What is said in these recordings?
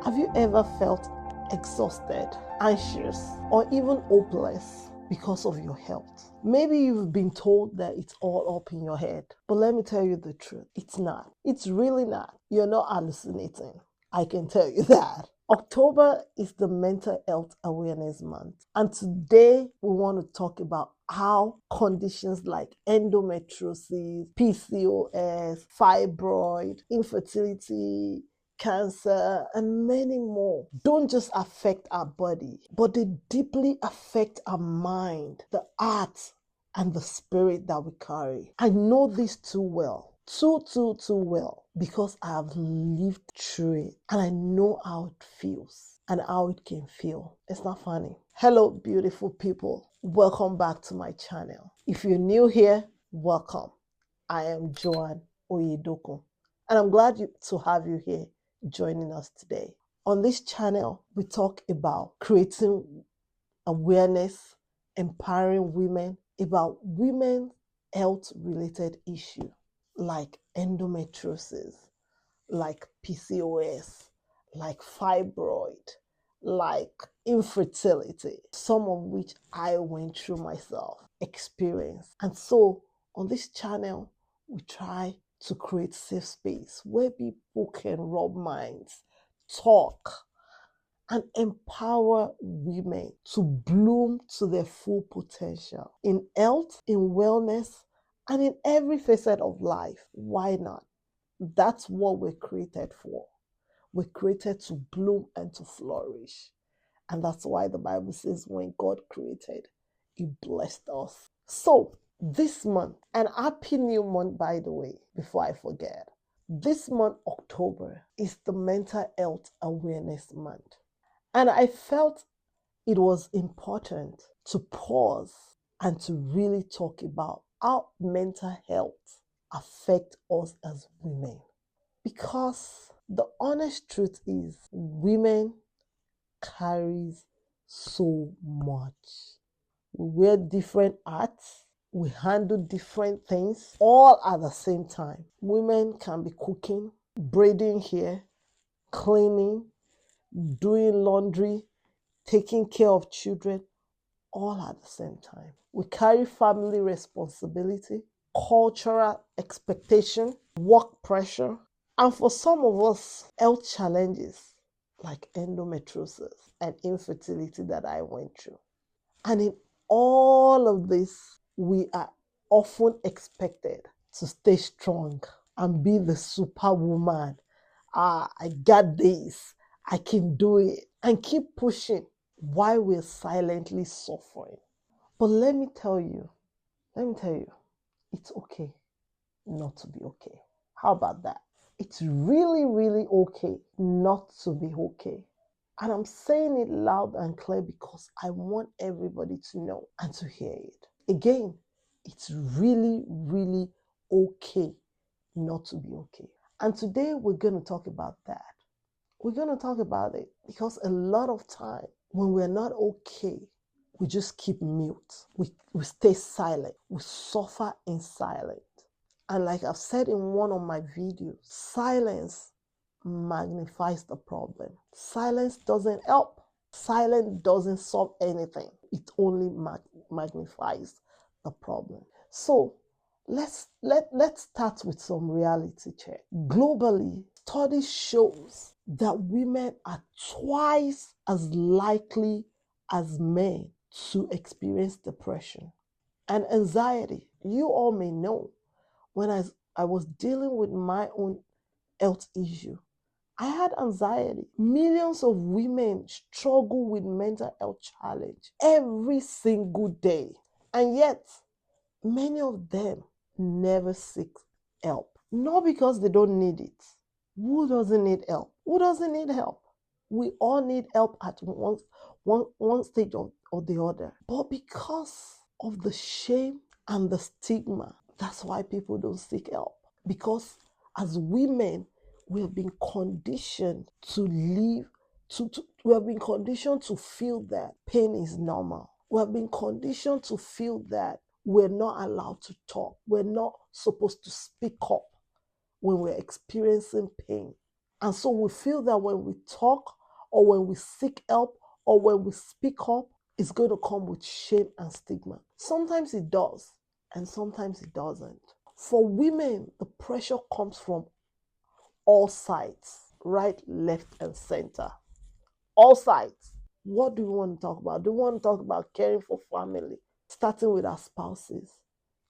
Have you ever felt exhausted, anxious, or even hopeless because of your health? Maybe you've been told that it's all up in your head, but let me tell you the truth. It's not. It's really not. You're not hallucinating. I can tell you that. October is the Mental Health Awareness Month, and today we want to talk about how conditions like endometriosis, PCOS, fibroid, infertility, cancer, and many more don't just affect our body, but they deeply affect our mind, the heart, and the spirit that we carry. I know this too well, too well, because I have lived through it and I know how it feels and how it can feel. It's not funny. Hello, beautiful people. Welcome back to my channel. If you're new here, welcome. I am Joan Oyedokun, and I'm glad to have you here joining us today. On this channel, we talk about creating awareness, empowering women about women's health-related issues like endometriosis, like PCOS, like fibroid, like infertility, some of which I went through myself, experienced. And so on this channel, we try to create safe space where people can rub minds, talk, and empower women to bloom to their full potential in health, in wellness, and in every facet of life. Why not? That's what we're created for. We're created to bloom and to flourish. And that's why the Bible says when God created, He blessed us. So this month, and happy new month, by the way, before I forget, this month, October, is the Mental Health Awareness Month. And I felt it was important to pause and to really talk about how mental health affects us as women. Because the honest truth is, women carries so much. We wear different hats. We handle different things all at the same time. Women can be cooking, braiding hair, cleaning, doing laundry, taking care of children, all at the same time. We carry family responsibility, cultural expectation, work pressure, and for some of us, health challenges like endometriosis and infertility that I went through. And in all of this, we are often expected to stay strong and be the superwoman. I got this. I can do it. And keep pushing while we're silently suffering. But let me tell you, it's okay not to be okay. How about that? It's really, really okay not to be okay. And I'm saying it loud and clear because I want everybody to know and to hear it. Again, it's really, really okay not to be okay. And today we're going to talk about that. We're going to talk about it because a lot of time when we're not okay, we just keep mute. We stay silent. We suffer in silence. And like I've said in one of my videos, silence magnifies the problem. Silence doesn't help. Silence doesn't solve anything. It only magnifies the problem. So let's start with some reality check. Globally, studies shows that women are twice as likely as men to experience depression and anxiety. You all may know when I was dealing with my own health issue, I had anxiety. Millions of women struggle with mental health challenge every single day. And yet, many of them never seek help. Not because they don't need it. Who doesn't need help? Who doesn't need help? We all need help at one stage or the other. But because of the shame and the stigma, that's why people don't seek help. Because as women, we have been conditioned to live, we have been conditioned to feel that pain is normal. We have been conditioned to feel that we're not allowed to talk. We're not supposed to speak up when we're experiencing pain. And so we feel that when we talk or when we seek help or when we speak up, it's going to come with shame and stigma. Sometimes it does, and sometimes it doesn't. For women, the pressure comes from all sides, right, left, and center. All sides. What do we want to talk about? Do we want to talk about caring for family, starting with our spouses,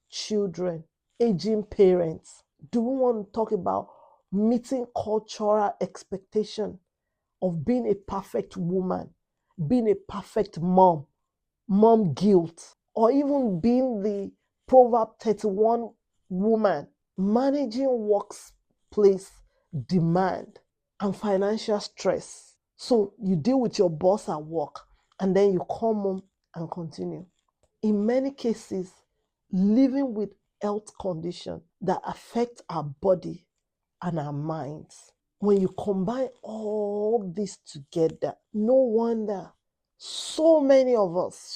children, aging parents? Do we want to talk about meeting cultural expectation of being a perfect woman, being a perfect mom guilt, or even being the Proverb 31 woman, managing workplace demand and financial stress? So you deal with your boss at work and then you come home and continue. In many cases, living with health conditions that affect our body and our minds. When you combine all this together, no wonder so many of us,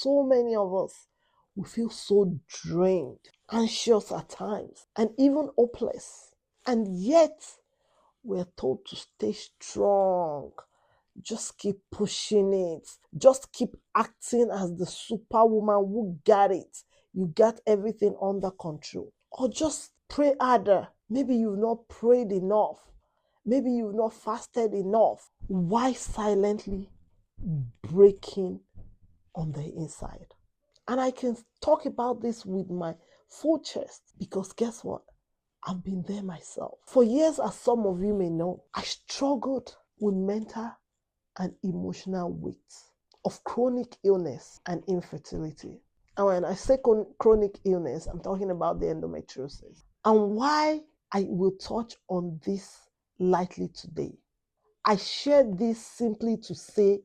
we feel so drained, anxious at times, and even hopeless. And yet, we're told to stay strong. Just keep pushing it. Just keep acting as the superwoman who got it. You got everything under control. Or just pray harder. Maybe you've not prayed enough. Maybe you've not fasted enough. Why silently breaking on the inside? And I can talk about this with my full chest because guess what? I've been there myself. For years, as some of you may know, I struggled with mental and emotional weight of chronic illness and infertility. And when I say chronic illness, I'm talking about the endometriosis. And why I will touch on this lightly today. I share this simply to say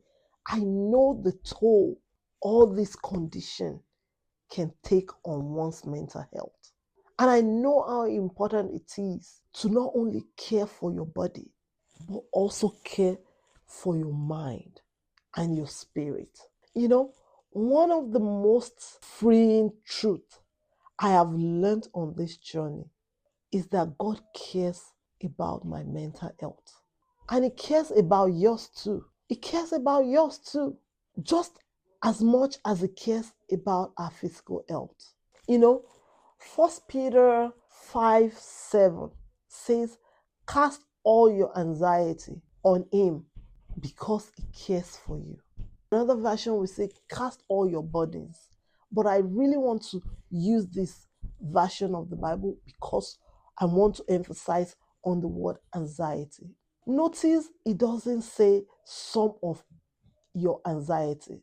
I know the toll all this condition can take on one's mental health. And I know how important it is to not only care for your body, but also care for your mind and your spirit. You know, one of the most freeing truths I have learned on this journey is that God cares about my mental health. And He cares about yours too. He cares about yours too. Just as much as He cares about our physical health. You know, 1 Peter 5:7 says, cast all your anxiety on Him because He cares for you. Another version will say, cast all your burdens. But I really want to use this version of the Bible because I want to emphasize on the word anxiety. Notice it doesn't say some of your anxiety.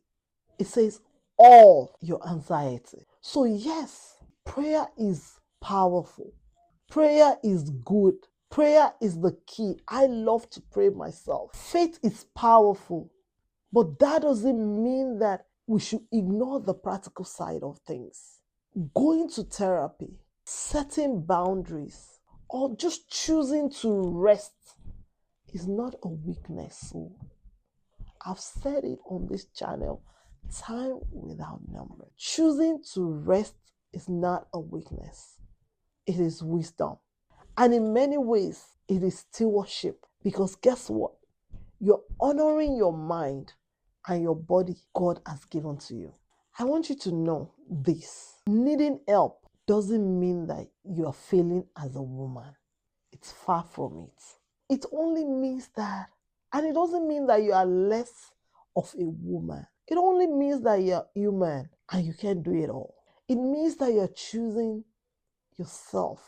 It says all your anxiety. So yes, prayer is powerful. Prayer is good. Prayer is the key. I love to pray myself. Faith is powerful, but that doesn't mean that we should ignore the practical side of things. Going to therapy, setting boundaries, or just choosing to rest is not a weakness. So I've said it on this channel time without number. Choosing to rest is not a weakness. It is wisdom. And in many ways, it is stewardship. Because guess what? You're honoring your mind and your body God has given to you. I want you to know this. Needing help doesn't mean that you are failing as a woman. It's far from it. It only means that, and it doesn't mean that you are less of a woman. It only means that you're human and you can't do it all. It means that you're choosing yourself.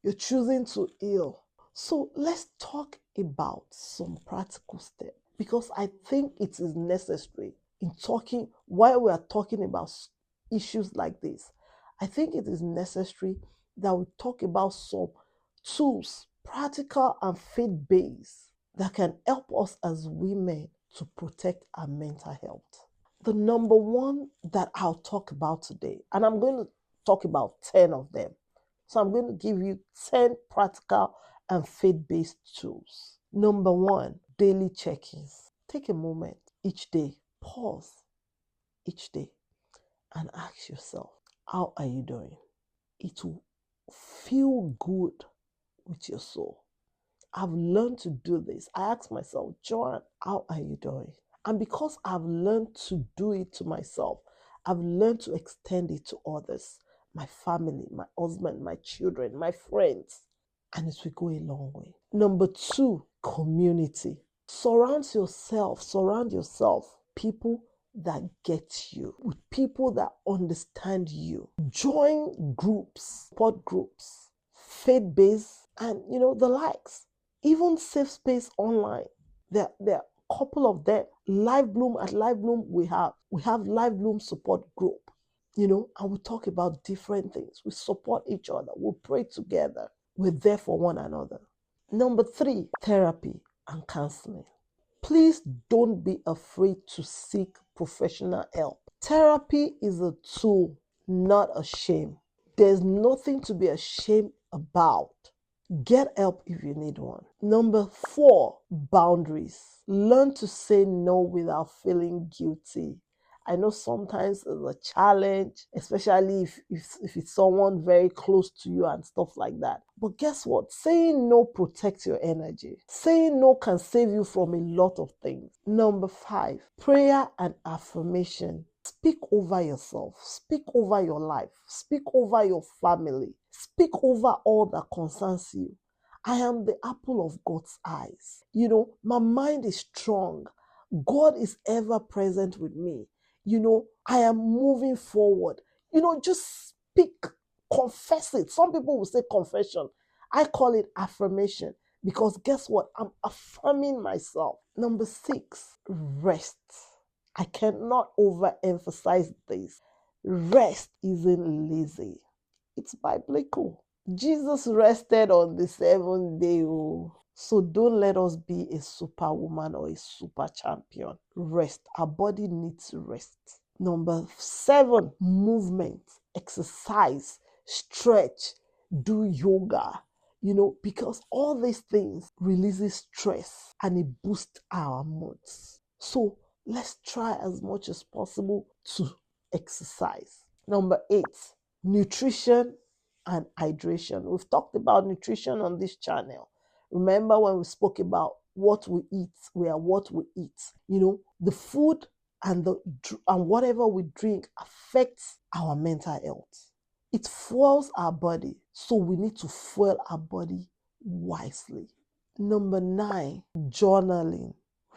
You're choosing to heal. So let's talk about some practical steps because I think it is necessary in talking, while we are talking about issues like this, I think it is necessary that we talk about some tools, practical and faith-based, that can help us as women to protect our mental health. The number one that I'll talk about today, and I'm going to talk about 10 of them. So I'm going to give you 10 practical and faith-based tools. Number one, daily check-ins. Take a moment each day, pause each day, and ask yourself, how are you doing? It will feel good with your soul. I've learned to do this, I ask myself, Joan, how are you doing? And because I've learned to do it to myself, I've learned to extend it to others, my family, my husband, my children, my friends. And it will go a long way. Number 2, community. Surround yourself, people that get you, with people that understand you. Join groups, support groups, faith-based, and the likes. Even safe space online. There are a couple of them. Live Bloom, at Live Bloom we have Live Bloom support group. And we talk about different things. We support each other. We pray together. We're there for one another. Number 3, therapy and counseling. Please don't be afraid to seek professional help. Therapy is a tool, not a shame. There's nothing to be ashamed about. Get help if you need one. Number 4, boundaries. Learn to say no without feeling guilty. I know sometimes it's a challenge, especially if it's someone very close to you and stuff like that. But guess what? Saying no protects your energy. Saying no can save you from a lot of things. Number 5, prayer and affirmation. Speak over yourself. Speak over your life. Speak over your family. Speak over all that concerns you. I am the apple of God's eyes. My mind is strong. God is ever present with me. I am moving forward. Just speak, confess it. Some people will say confession. I call it affirmation, because guess what? I'm affirming myself. Number 6, rest. I cannot overemphasize this. Rest isn't lazy. It's biblical. Jesus rested on the 7th day. So don't let us be a superwoman or a super champion. Rest. Our body needs rest. Number 7, movement, exercise, stretch, do yoga. Because all these things releases stress and it boosts our moods. So let's try as much as possible to exercise. Number 8, nutrition and hydration. We've talked about nutrition on this channel. Remember when we spoke about what we eat, we are what we eat. The food and whatever we drink affects our mental health. It fuels our body, so we need to fuel our body wisely. Number 9, journaling.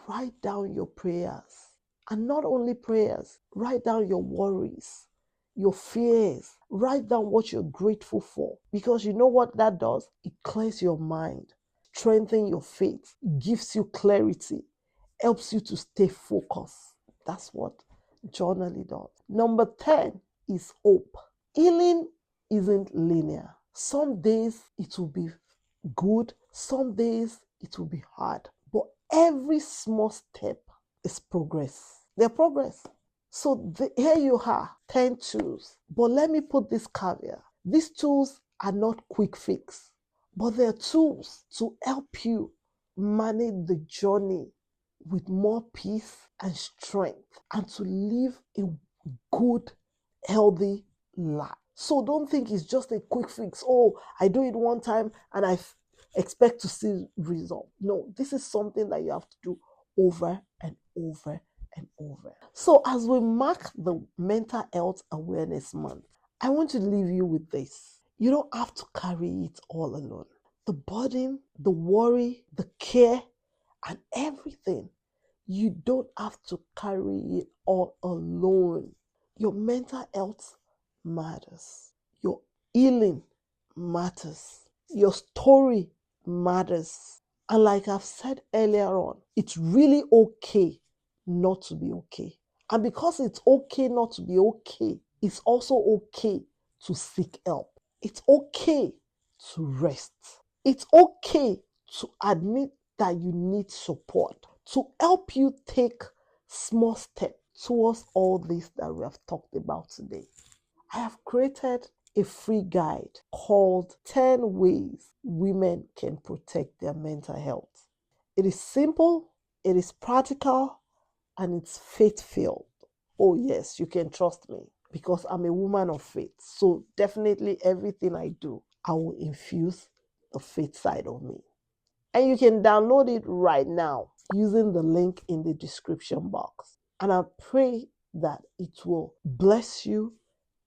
Write down your prayers. And not only prayers, write down your worries, your fears. Write down what you're grateful for. Because you know what that does? It clears your mind, strengthens your faith, gives you clarity, helps you to stay focused. That's what journaling does. Number 10 is hope. Healing isn't linear. Some days it will be good, some days it will be hard. But every small step is progress. They're progress. So here you are, 10 tools. But let me put this caveat. These tools are not quick fix, but they're tools to help you manage the journey with more peace and strength and to live a good, healthy life. So don't think it's just a quick fix. Oh, I do it one time and I expect to see result. No, this is something that you have to do over and over and over. So as we mark the Mental Health Awareness Month, I want to leave you with this. You don't have to carry it all alone. The burden, the worry, the care, and everything, you don't have to carry it all alone. Your mental health matters. Your healing matters. Your story matters. And like I've said earlier on, it's really okay not to be okay. And because it's okay not to be okay, it's also okay to seek help. It's okay to rest. It's okay to admit that you need support to help you take small steps towards all this that we have talked about today. I have created a free guide called 10 Ways Women Can Protect Their Mental Health. It is simple, it is practical, and it's faith-filled. Oh yes, you can trust me because I'm a woman of faith. So definitely everything I do, I will infuse the faith side of me. And you can download it right now using the link in the description box. And I pray that it will bless you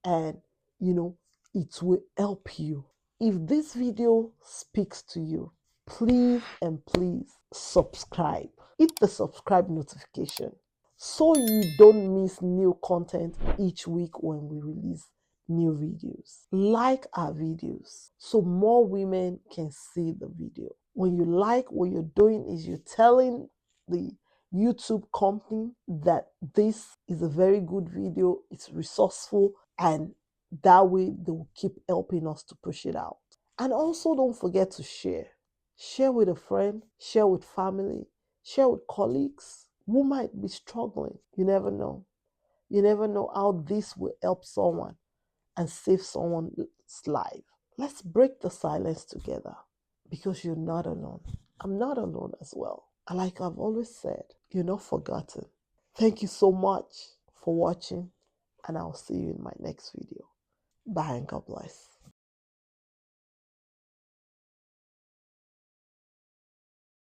and, it will help you. If this video speaks to you, please and please subscribe. Hit the subscribe notification so you don't miss new content each week when we release new videos. Like our videos so more women can see the video. When you like, what you're doing is you're telling the YouTube company that this is a very good video, it's resourceful, and that way they will keep helping us to push it out. And also don't forget to share. Share with a friend, share with family, share with colleagues who might be struggling. You never know. You never know how this will help someone and save someone's life. Let's break the silence together because you're not alone. I'm not alone as well. And like I've always said, you're not forgotten. Thank you so much for watching, and I'll see you in my next video. Bye and God bless.